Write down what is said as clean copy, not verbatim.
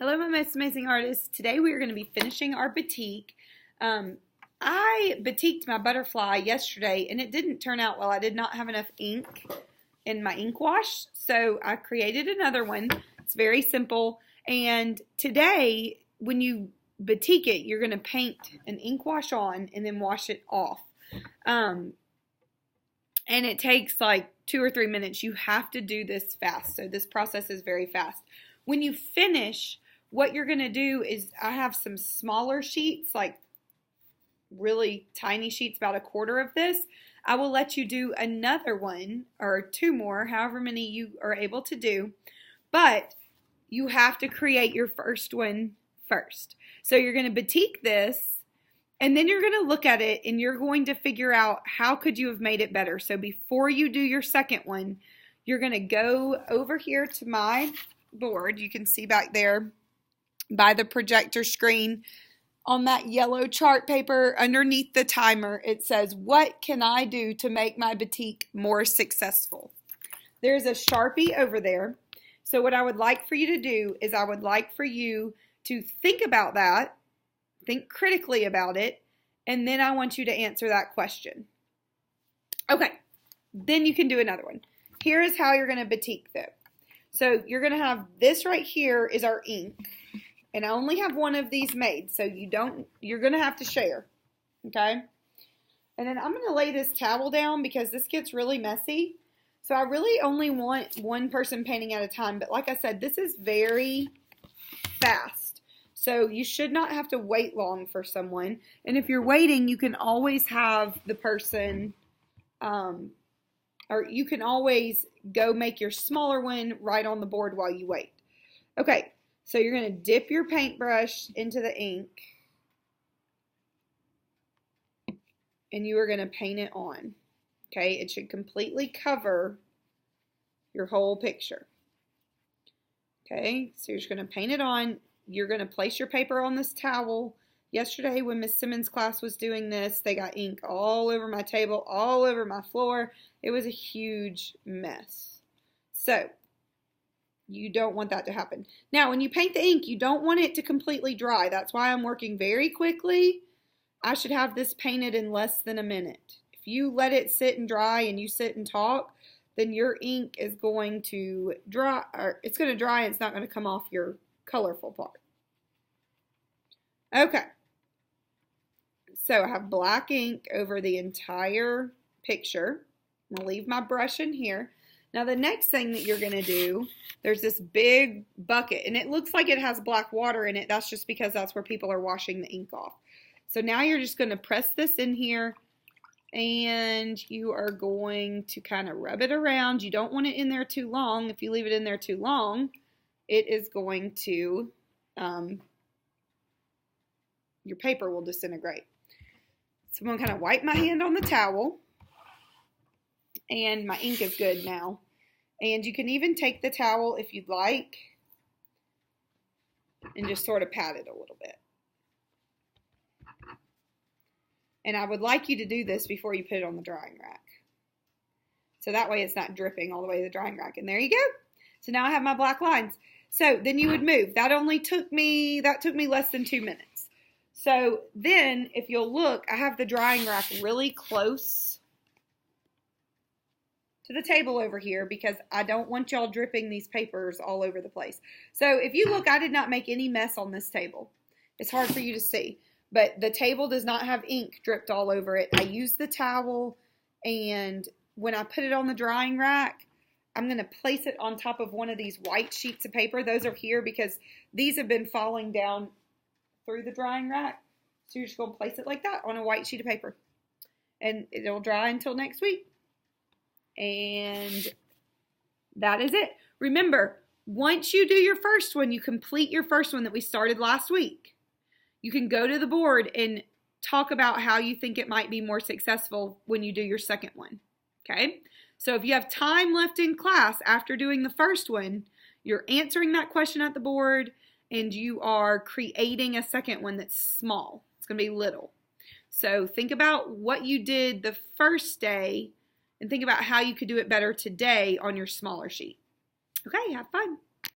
Hello, my most amazing artists. Today we are going to be finishing our batik. I batikked my butterfly yesterday and it didn't turn out well. I did not have enough ink in my ink wash, so I created another one. It's very simple. And today, when you batik it, you're going to paint an ink wash on and then wash it off. And it takes like 2 or 3 minutes. You have to do this fast. So this process is very fast. When you finish, what you're going to do is, I have some smaller sheets, like really tiny sheets, about 1/4 of this. I will let you do another one or 2 more, however many you are able to do. But you have to create your first one first. So you're going to batik this, and then you're going to look at it and you're going to figure out how could you have made it better. So before you do your second one, you're going to go over here to my board. You can see back there by the projector screen on that yellow chart paper underneath the timer, it says, "What can I do to make my batik more successful?" There's a Sharpie over there. So what I would like for you to do is I would like for you to think about that, think critically about it, and then I want you to answer that question. Okay, then you can do another one. Here is how you're going to batik though. So you're going to have this right here is our ink. And I only have one of these made, so you're going to have to share, okay? And then I'm going to lay this towel down because this gets really messy. So I really only want one person painting at a time, but like I said, this is very fast. So you should not have to wait long for someone. And if you're waiting, you can always have the person, or you can always go make your smaller one right on the board while you wait. Okay. So you're going to dip your paintbrush into the ink and you are going to paint it on. Okay, it should completely cover your whole picture. Okay, so you're just going to paint it on. You're going to place your paper on this towel. Yesterday when Miss Simmons' class was doing this, they got ink all over my table, all over my floor. It was a huge mess. So you don't want that to happen. Now, when you paint the ink, you don't want it to completely dry. That's why I'm working very quickly. I should have this painted in less than a minute. If you let it sit and dry and you sit and talk, then your ink is going to dry, or it's going to dry and it's not going to come off your colorful part. Okay. So I have black ink over the entire picture. I'm going to leave my brush in here. Now the next thing that you're going to do, there's this big bucket, and it looks like it has black water in it. That's just because that's where people are washing the ink off. So now you're just going to press this in here, and you are going to kind of rub it around. You don't want it in there too long. If you leave it in there too long, it is going to, your paper will disintegrate. So I'm going to kind of wipe my hand on the towel. And my ink is good now. And you can even take the towel if you'd like and just sort of pat it a little bit. And I would like you to do this before you put it on the drying rack. So that way it's not dripping all the way to the drying rack. And there you go. So now I have my black lines. So then you would move. That took me less than 2 minutes. So then if you'll look, I have the drying rack really close to the table over here because I don't want y'all dripping these papers all over the place. So if you look, I did not make any mess on this table. It's hard for you to see, but the table does not have ink dripped all over it. I used the towel, and when I put it on the drying rack, I'm going to place it on top of one of these white sheets of paper. Those are here because these have been falling down through the drying rack. So you're just going to place it like that on a white sheet of paper, and it'll dry until next week. And that is it. Remember, once you do your first one, you complete your first one that we started last week, you can go to the board and talk about how you think it might be more successful when you do your second one. Okay? So if you have time left in class after doing the first one, you're answering that question at the board and you are creating a second one that's small. It's going to be little. So think about what you did the first day and think about how you could do it better today on your smaller sheet. Okay, have fun.